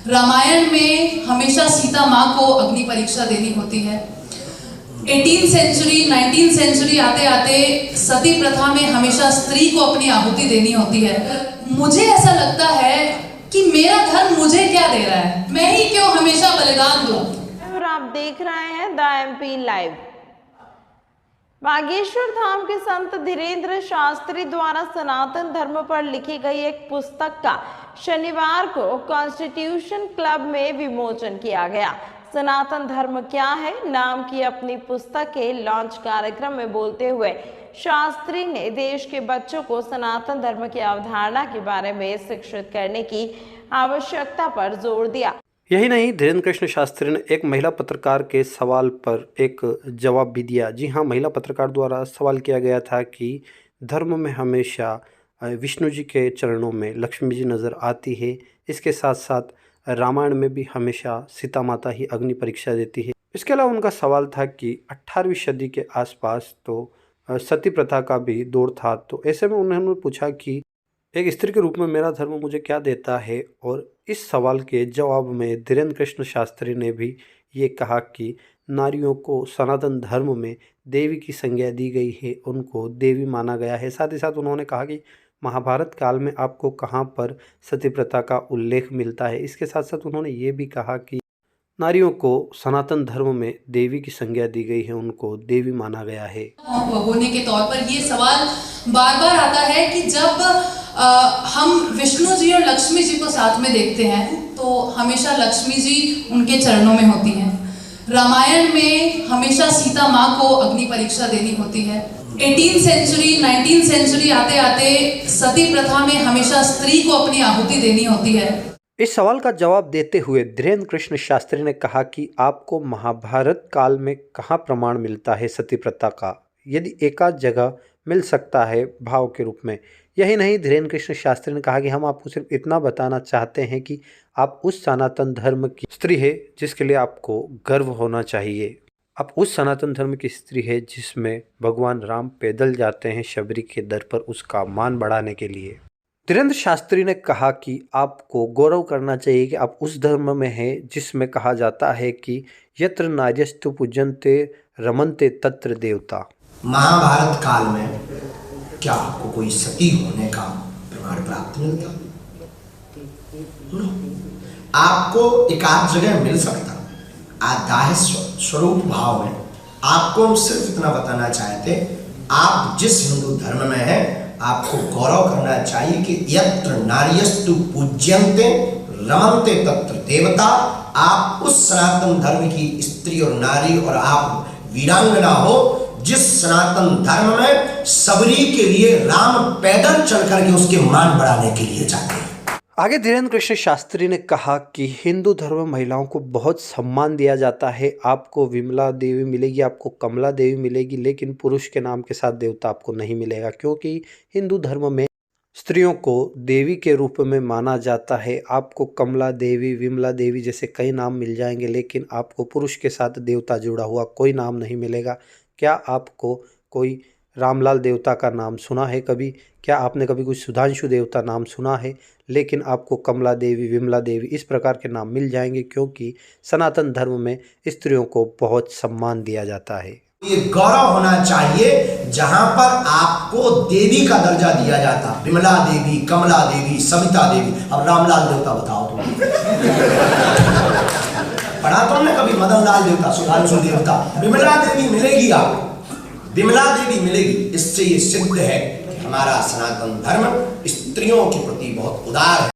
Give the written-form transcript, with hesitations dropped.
रामायण में हमेशा सीता माँ को अग्नि परीक्षा देनी होती है। 18th सेंचुरी 19th सेंचुरी आते आते सती प्रथा में हमेशा स्त्री को अपनी आहुति देनी होती है। मुझे ऐसा लगता है कि मेरा धर्म मुझे क्या दे रहा है, मैं ही क्यों हमेशा बलिदान दूं। और आप देख रहे हैं the MP live. Bageshwar Dham के संत धीरेन्द्र शास्त्री द्वारा सनातन धर्म पर लिखी गई एक पुस्तक का शनिवार को कॉन्स्टिट्यूशन क्लब में विमोचन किया गया। सनातन धर्म क्या है नाम की अपनी पुस्तक के लॉन्च कार्यक्रम में बोलते हुए शास्त्री ने देश के बच्चों को सनातन धर्म की अवधारणा के बारे में शिक्षित करने की आवश्यकता पर जोर दिया। यही नहीं, धीरेन्द्र कृष्ण शास्त्री ने एक महिला पत्रकार के सवाल पर एक जवाब भी दिया। जी हाँ, महिला पत्रकार द्वारा सवाल किया गया था कि धर्म में हमेशा विष्णु जी के चरणों में लक्ष्मी जी नज़र आती है, इसके साथ साथ रामायण में भी हमेशा सीता माता ही अग्नि परीक्षा देती है। इसके अलावा उनका सवाल था कि 18वीं सदी के आसपास तो सती प्रथा का भी दौर था, तो ऐसे में उन्होंने पूछा कि एक स्त्री के रूप में मेरा धर्म मुझे क्या देता है। और इस सवाल के जवाब में धीरेन्द्र कृष्ण शास्त्री ने भी ये कहा कि नारियों को सनातन धर्म में देवी की संज्ञा दी गई है, उनको देवी माना गया है। साथ ही साथ उन्होंने कहा कि महाभारत काल में आपको कहाँ पर सती प्रथा का उल्लेख मिलता है। इसके साथ साथ उन्होंने ये भी कहा कि नारियों को सनातन धर्म में देवी की संज्ञा दी गई है, उनको देवी माना गया है। होने के तौर पर ये सवाल बार बार आता है कि जब हम विष्णु जी और लक्ष्मी जी को साथ में देखते हैं तो हमेशा लक्ष्मी जी उनके चरणों में होती हैं। रामायण में हमेशा सीता माँ को अग्नि परीक्षा देनी होती है। 18th सेंचुरी 19th सेंचुरी आते आते सती प्रथा में हमेशा स्त्री को अपनी आहुति देनी होती है। इस सवाल का जवाब देते हुए धीरेन्द्र कृष्ण शास्त्री ने कहा कि आपको महाभारत काल में कहाँ प्रमाण मिलता है सती प्रथा का, यदि एकाध जगह मिल सकता है भाव के रूप में। यही नहीं, धीरेन्द्र कृष्ण शास्त्री ने कहा कि हम आपको सिर्फ इतना बताना चाहते हैं कि आप उस सनातन धर्म की स्त्री है जिसके लिए आपको गर्व होना चाहिए। आप उस सनातन धर्म की स्त्री है जिसमें भगवान राम पैदल जाते हैं शबरी के दर पर उसका मान बढ़ाने के लिए। धीरेन्द्र शास्त्री ने कहा कि आपको गौरव करना चाहिए कि आप उस धर्म में हैं जिसमें कहा जाता है कि यत्र नार्यस्तु पूज्यन्ते रमन्ते तत्र देवता। महाभारत काल में क्या आपको कोई सती होने का प्रमाण प्राप्त मिलता? आपको एकाध जगह मिल सकता। आदाह स्वरूप भाव में आपको हम सिर्फ इतना बताना चाहते, आप जिस हिंदू धर्म में हैं आपको गौरव करना चाहिए कि यत्र नार्यस्तु पूज्यन्ते रमन्ते तत्र देवता। आप उस सनातन धर्म की स्त्री और नारी और आप वीरांगना हो जिस सनातन धर्म में सबरी के लिए राम पैदल चल करके उसके मान बढ़ाने के लिए जाते हैं। आगे धीरेन्द्र कृष्ण शास्त्री ने कहा कि हिंदू धर्म में महिलाओं को बहुत सम्मान दिया जाता है। आपको विमला देवी मिलेगी, आपको कमला देवी मिलेगी, लेकिन पुरुष के नाम के साथ देवता आपको नहीं मिलेगा, क्योंकि हिंदू धर्म में स्त्रियों को देवी के रूप में माना जाता है। आपको कमला देवी, विमला देवी जैसे कई नाम मिल जाएंगे, लेकिन आपको पुरुष के साथ देवता जुड़ा हुआ कोई नाम नहीं मिलेगा। क्या आपको कोई रामलाल देवता का नाम सुना है कभी? क्या आपने कभी कोई सुधांशु देवता नाम सुना है? लेकिन आपको कमला देवी, विमला देवी इस प्रकार के नाम मिल जाएंगे, क्योंकि सनातन धर्म में स्त्रियों को बहुत सम्मान दिया जाता है। ये गौरव होना चाहिए जहां पर आपको देवी का दर्जा दिया जाता। विमला देवी, कमला देवी, सविता देवी। अब रामलाल देवता बताओ तुम। पढ़ा तो हमने कभी मदन लाल देवता, सुधांशु देवता। विमला देवी मिलेगी आपको, विमला देवी मिलेगी। इससे ये सिद्ध है कि हमारा सनातन धर्म स्त्रियों के प्रति बहुत उदार है।